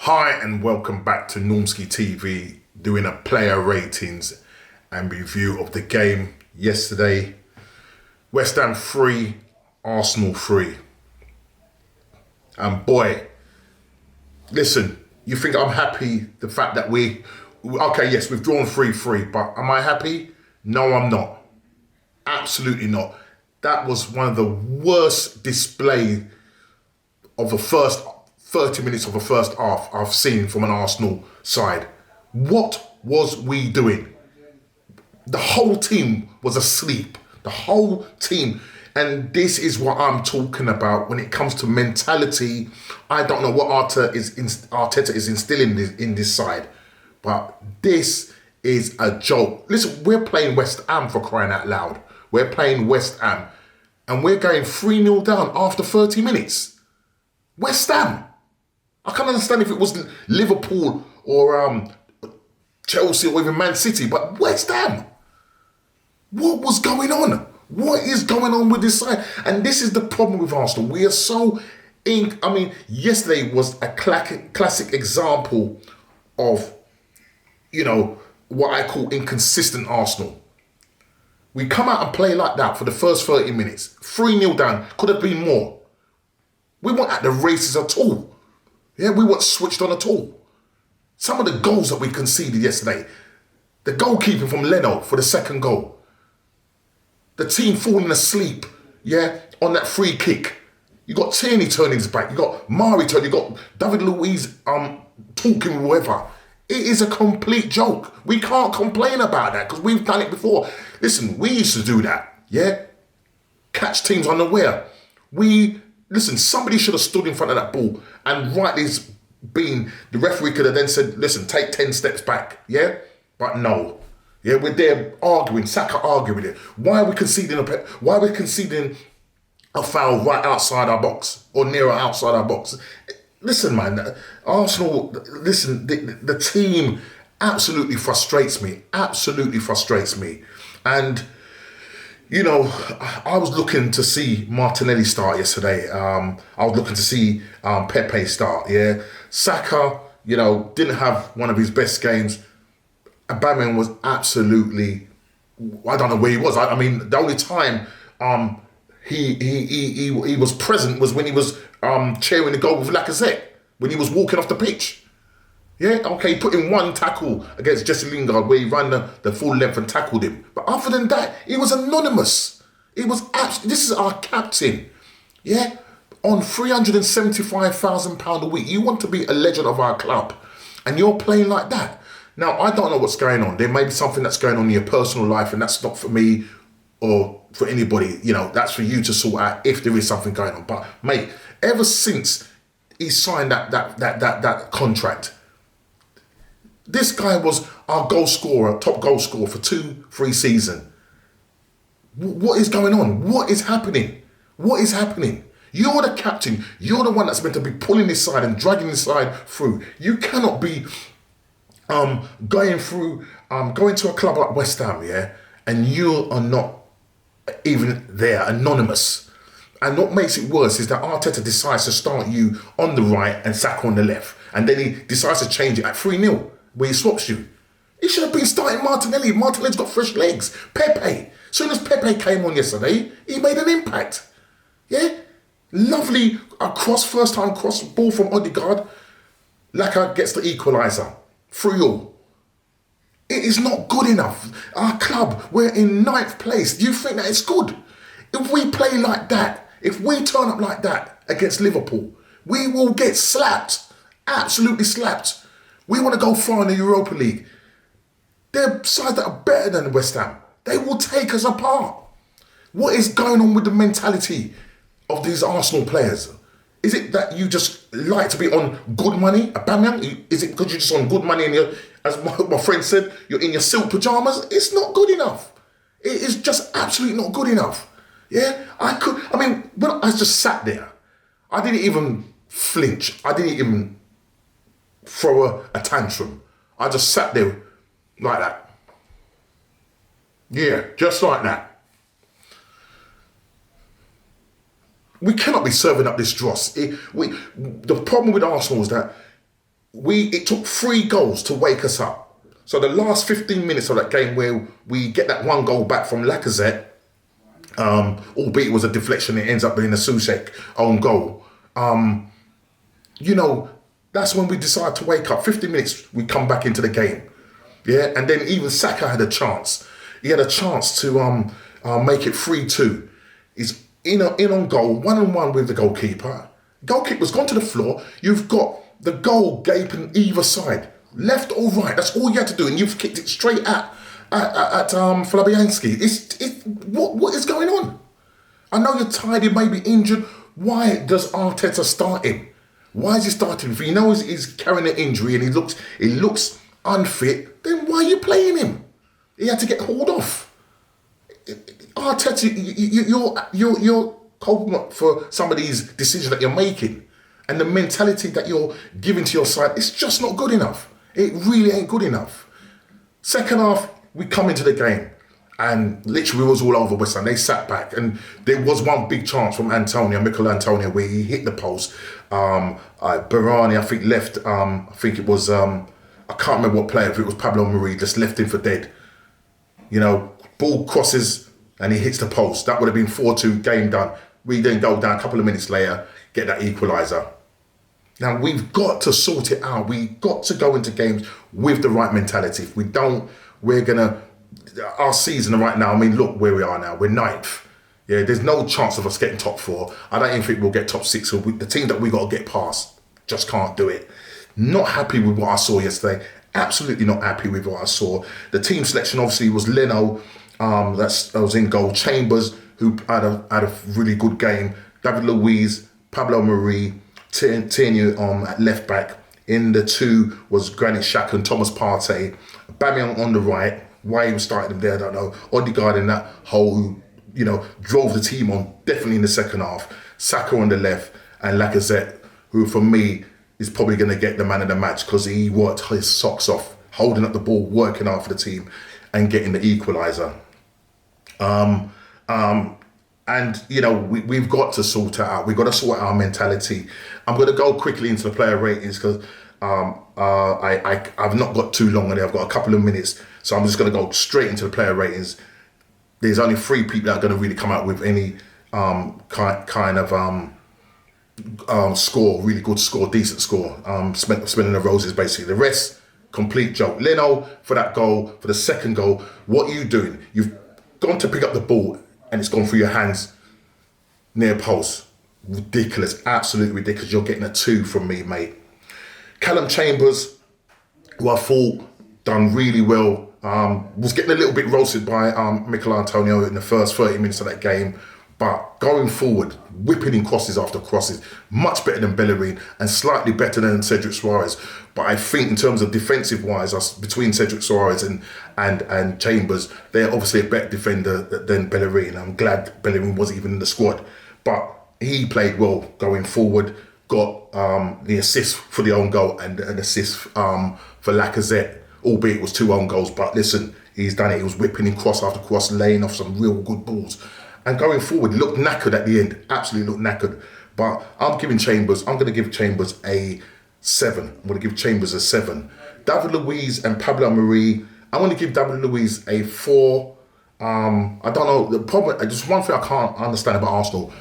Hi and welcome back to Normski TV, doing a player ratings and review of the game yesterday. West Ham 3, Arsenal 3. And boy, listen, you think I'm happy the fact that we've drawn 3-3, but am I happy? No, I'm not. Absolutely not. That was one of the worst displays of the first 30 minutes of the first half I've seen from an Arsenal side. What was we doing? The whole team was asleep. The whole team. And this is what I'm talking about when it comes to mentality. I don't know what Arteta is instilling in this side, but this is a joke. Listen, we're playing West Ham, for crying out loud. We're playing West Ham, and we're going 3-0 down after 30 minutes. West Ham. I can't understand if it was Liverpool or Chelsea or even Man City, but West Ham. What was going on? What is going on with this side? And this is the problem with Arsenal. We are so yesterday was a classic example of, what I call inconsistent Arsenal. We come out and play like that for the first 30 minutes. 3-0 down. Could have been more. We weren't at the races at all. Yeah, we weren't switched on at all. Some of the goals that we conceded yesterday, the goalkeeping from Leno for the second goal, the team falling asleep, on that free kick. You got Tierney turning his back, you got Mari turning, you got David Luiz talking whoever. It is a complete joke. We can't complain about that because we've done it before. Listen, we used to do that, catch teams unaware. Somebody should have stood in front of that ball and rightly been, the referee could have then said, listen, take 10 steps back, But no. We're there arguing, Saka arguing it. Why are we conceding a foul right outside our box or nearer outside our box? Listen, man, Arsenal, the team absolutely frustrates me. And I was looking to see Martinelli start yesterday. I was looking to see Pepe start, Saka, didn't have one of his best games. Aubameyang was absolutely, I don't know where he was. I mean, the only time he was present was when he was cheering the goal with Lacazette, when he was walking off the pitch. He put in one tackle against Jesse Lingard where he ran the full length and tackled him. But other than that, he was anonymous. This is our captain. On £375,000 a week. You want to be a legend of our club and you're playing like that. Now, I don't know what's going on. There may be something that's going on in your personal life and that's not for me or for anybody. That's for you to sort out if there is something going on. But, mate, ever since he signed that contract, this guy was our top goal scorer for 2-3 seasons. What is going on? What is happening? You're the captain. You're the one that's meant to be pulling this side and dragging this side through. You cannot be going to a club like West Ham, and you are not even there, anonymous. And what makes it worse is that Arteta decides to start you on the right and Saka on the left. And then he decides to change it at 3-0. Where he swaps you. He should have been starting Martinelli. Martinelli's got fresh legs. Pepe. As soon as Pepe came on yesterday, he made an impact. Lovely first time cross, ball from Odegaard. Laka gets the equaliser. 3-3. It is not good enough. Our club, we're in 9th place. Do you think that it's good? If we play like that, if we turn up like that against Liverpool, we will get slapped. Absolutely slapped. We want to go far in the Europa League. They're sides that are better than West Ham. They will take us apart. What is going on with the mentality of these Arsenal players? Is it that you just like to be on good money? Aubameyang? Is it because you're just on good money and you're, as my friend said, you're in your silk pajamas? It's not good enough. It is just absolutely not good enough. When I just sat there, I didn't even flinch. I didn't even throw a tantrum. I just sat there like that. Just like that. We cannot be serving up this dross. The problem with Arsenal is that it took 3 goals to wake us up. So the last 15 minutes of that game where we get that 1 goal back from Lacazette, albeit it was a deflection, it ends up being a Soucek own goal. You know, that's when we decide to wake up. 50 minutes, we come back into the game. Yeah, and then even Saka had a chance. He had a chance to make it 3-2. He's in on goal, 1-on-1 with the goalkeeper. Goalkeeper's gone to the floor. You've got the goal gaping either side, left or right. That's all you had to do, and you've kicked it straight at Fabianski. What is going on? I know you're tired. You may be injured. Why does Arteta start him? Why is he starting? If he knows he's carrying an injury and he looks unfit, then why are you playing him? He had to get hauled off. Arteta, you're culpable for some of these decisions that you're making, and the mentality that you're giving to your side. It's just not good enough. It really ain't good enough. Second half, we come into the game, and literally it was all over West Ham. They sat back, and there was one big chance from Mikel Antonio, where he hit the post. Barani, I think, left. I think it was. I can't remember what player. If it was Pablo Mari, just left him for dead. You know, ball crosses and he hits the post. That would have been 4-2, game done. We then go down a couple of minutes later, get that equaliser. Now, we've got to sort it out. We've got to go into games with the right mentality. If we don't, we're going to... Our season right now, I mean, look where we are now. We're 9th. Yeah, there's no chance of us getting top 4. I don't even think we'll get top 6. So the team that we got to get past just can't do it. Not happy with what I saw yesterday. Absolutely not happy with what I saw. The team selection obviously was Leno, that was in goal. Chambers, who had a really good game. David Luiz, Pablo Mari, Tierney at left back. In the 2 was Granit Xhaka and Thomas Partey. Aubameyang on the right. Why he was starting him there, I don't know. Odegaard in that hole, you know, drove the team on, definitely in the second half. Saka on the left, and Lacazette, who for me is probably going to get the man of the match because he worked his socks off, holding up the ball, working hard for the team, and getting the equaliser. And, you know, we've got to sort it out. We've got to sort out our mentality. I'm going to go quickly into the player ratings because I've not got too long on it. I've got a couple of minutes. So I'm just going to go straight into the player ratings. There's only 3 people that are going to really come out with any kind of score, really good score, decent score. Spinning the roses, basically. The rest, complete joke. Leno, for that goal, for the second goal, what are you doing? You've gone to pick up the ball and it's gone through your hands near post. Ridiculous, absolutely ridiculous. You're getting a 2 from me, mate. Callum Chambers, who I thought done really well, was getting a little bit roasted by Mikel Antonio in the first 30 minutes of that game. But going forward, whipping in crosses after crosses, much better than Bellerin and slightly better than Cedric Soares. But I think in terms of defensive-wise, between Cedric Soares and Chambers, they're obviously a better defender than Bellerin. I'm glad Bellerin wasn't even in the squad. But he played well going forward, got the assist for the own goal and an assist for Lacazette, albeit it was 2 own goals. But listen, he's done it. He was whipping in cross after cross, laying off some real good balls. And going forward, looked knackered at the end. Absolutely looked knackered. But I'm going to give Chambers a 7. I'm going to give Chambers a 7. David Luiz and Pablo Mari, I'm going to give David Luiz a 4. I don't know. The problem, just one thing I can't understand about Arsenal.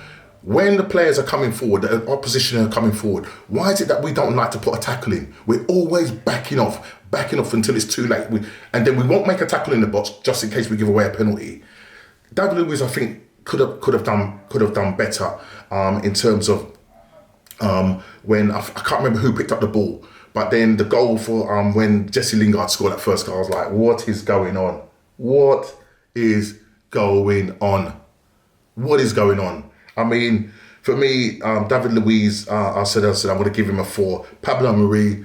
When the players are coming forward, the opposition are coming forward, why is it that we don't like to put a tackle in? We're always backing off until it's too late. And then we won't make a tackle in the box just in case we give away a penalty. David Luiz, I think, could have done better in terms of when I can't remember who picked up the ball, but then the goal for when Jesse Lingard scored that first goal, I was like, what is going on? What is going on? What is going on? I mean, for me, David Luiz, I said I'm going to give him a 4. Pablo Mari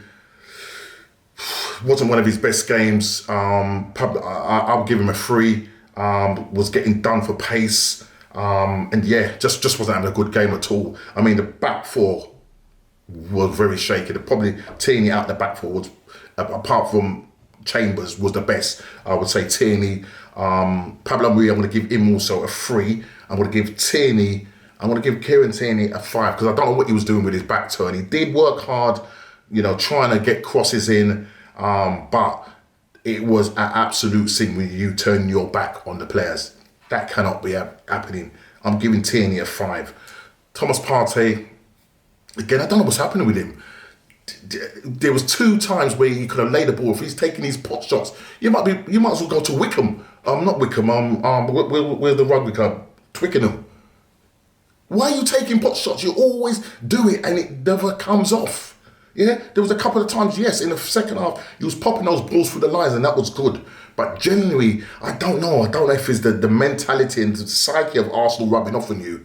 wasn't one of his best games. I'll give him a 3. Was getting done for pace. And yeah, just wasn't having a good game at all. I mean, the back 4 was very shaky. Probably Tierney out the back 4 was, apart from Chambers, was the best. I would say Tierney. Pablo Mari, I'm going to give him also a 3. I'm going to give Kieran Tierney a 5 because I don't know what he was doing with his back turn. He did work hard trying to get crosses in, but it was an absolute sin when you turn your back on the players. That cannot be happening. I'm giving Tierney a 5. Thomas Partey, again, I don't know what's happening with him. There was 2 times where he could have laid the ball. If he's taking these pot shots, you might as well go to Wickham. Not Wickham. We're the rugby club, Twickenham. Why are you taking pot shots? You always do it and it never comes off. Yeah, there was a couple of times, yes, in the second half, he was popping those balls through the lines and that was good. But generally, I don't know if it's the mentality and the psyche of Arsenal rubbing off on you.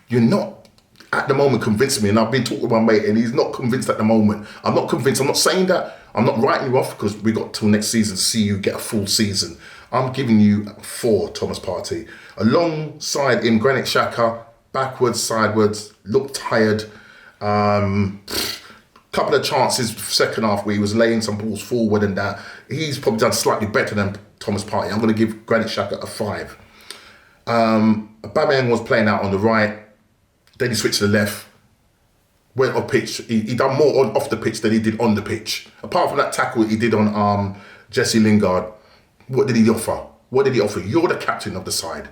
You're not, at the moment, convincing me. And I've been talking with my mate and he's not convinced at the moment. I'm not convinced. I'm not saying that. I'm not writing you off because we got till next season to see you get a full season. I'm giving you 4, Thomas Partey. Alongside him, Granit Xhaka, backwards, sideways, looked tired. Couple of chances second half where he was laying some balls forward and that. He's probably done slightly better than Thomas Partey. I'm going to give Granit Xhaka a 5. Aubameyang was playing out on the right. Then he switched to the left. Went off pitch. He done more off the pitch than he did on the pitch. Apart from that tackle he did on Jesse Lingard, what did he offer? What did he offer? You're the captain of the side.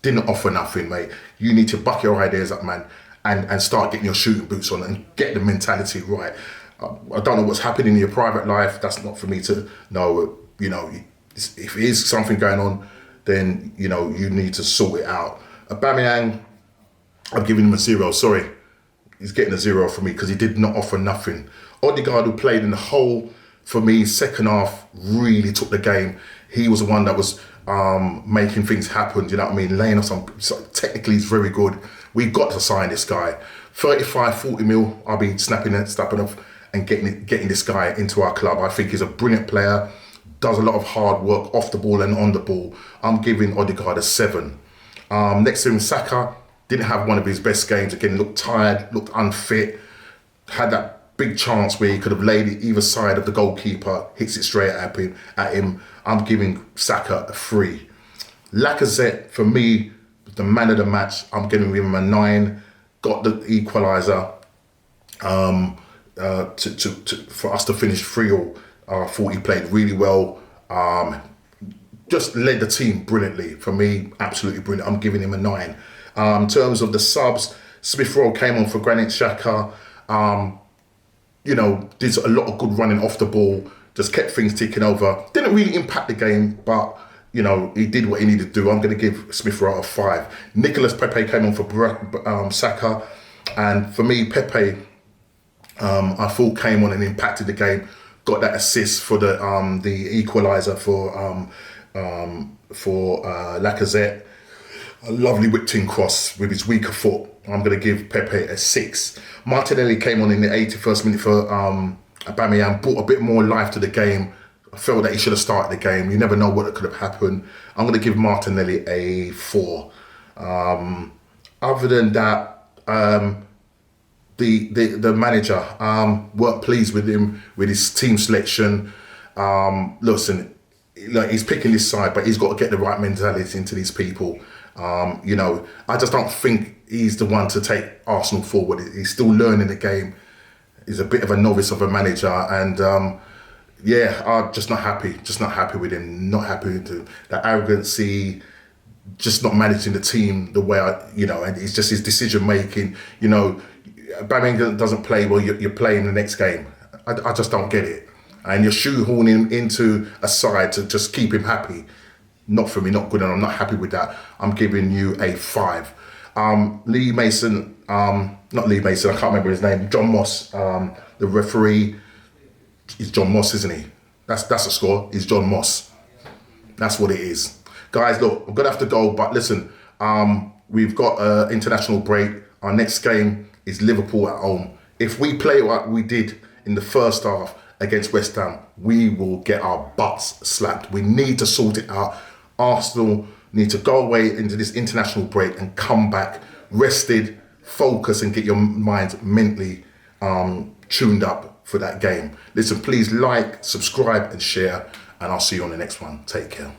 Didn't offer nothing, mate. You need to buck your ideas up, man, and start getting your shooting boots on and get the mentality right. I don't know what's happening in your private life. That's not for me to know. If it is something going on, then, you need to sort it out. Aubameyang, I'm giving him a 0. Sorry. He's getting a 0 for me because he did not offer nothing. Odegaard, who played in the whole, for me, second half, really took the game. He was the one that was making things happen, you know what I mean? Laying off technically he's very good. We've got to sign this guy. 35, 40 mil, I'll be snapping off and getting this guy into our club. I think he's a brilliant player, does a lot of hard work off the ball and on the ball. I'm giving Odegaard a 7. Next to him, Saka, didn't have one of his best games. Again, looked tired, looked unfit, had that big chance where he could have laid it either side of the goalkeeper, hits it straight at him. I'm giving Saka a 3. Lacazette, for me, the man of the match, I'm giving him a 9. Got the equaliser for us to finish 3-3. Thought he played really well. Just led the team brilliantly. For me, absolutely brilliant. I'm giving him a 9. In terms of the subs, Smith Rowe came on for Granit Xhaka. Did a lot of good running off the ball. Just kept things ticking over. Didn't really impact the game, but he did what he needed to do. I'm going to give Smith Rowe a 5. Nicolas Pepe came on for Saka, and for me, Pepe, I thought came on and impacted the game. Got that assist for the equaliser for Lacazette. A lovely whipped-in cross with his weaker foot. I'm going to give Pepe a 6. Martinelli came on in the 81st minute for Aubameyang, brought a bit more life to the game. I felt that he should have started the game. You never know what could have happened. I'm going to give Martinelli a 4. Other than that, the manager, weren't pleased with him, with his team selection. Listen, he's picking his side, but he's got to get the right mentality into these people. I just don't think he's the one to take Arsenal forward. He's still learning the game. He's a bit of a novice of a manager, and I'm just not happy. Just not happy with him. Not happy with the arrogancy. Just not managing the team the way and it's just his decision making. Aubameyang doesn't play well. You're playing the next game. I just don't get it. And you're shoehorning him into a side to just keep him happy. Not for me, not good, and I'm not happy with that. I'm giving you a 5. Lee Mason, not Lee Mason, I can't remember his name. John Moss, the referee, is John Moss, isn't he? That's a score. He's John Moss. That's what it is. Guys, look, I'm gonna have to go, but listen, we've got an international break. Our next game is Liverpool at home. If we play like we did in the first half against West Ham, we will get our butts slapped. We need to sort it out. Arsenal need to go away into this international break and come back rested, focus, and get your minds mentally tuned up for that game. Listen, please like, subscribe and share, and I'll see you on the next one. Take care.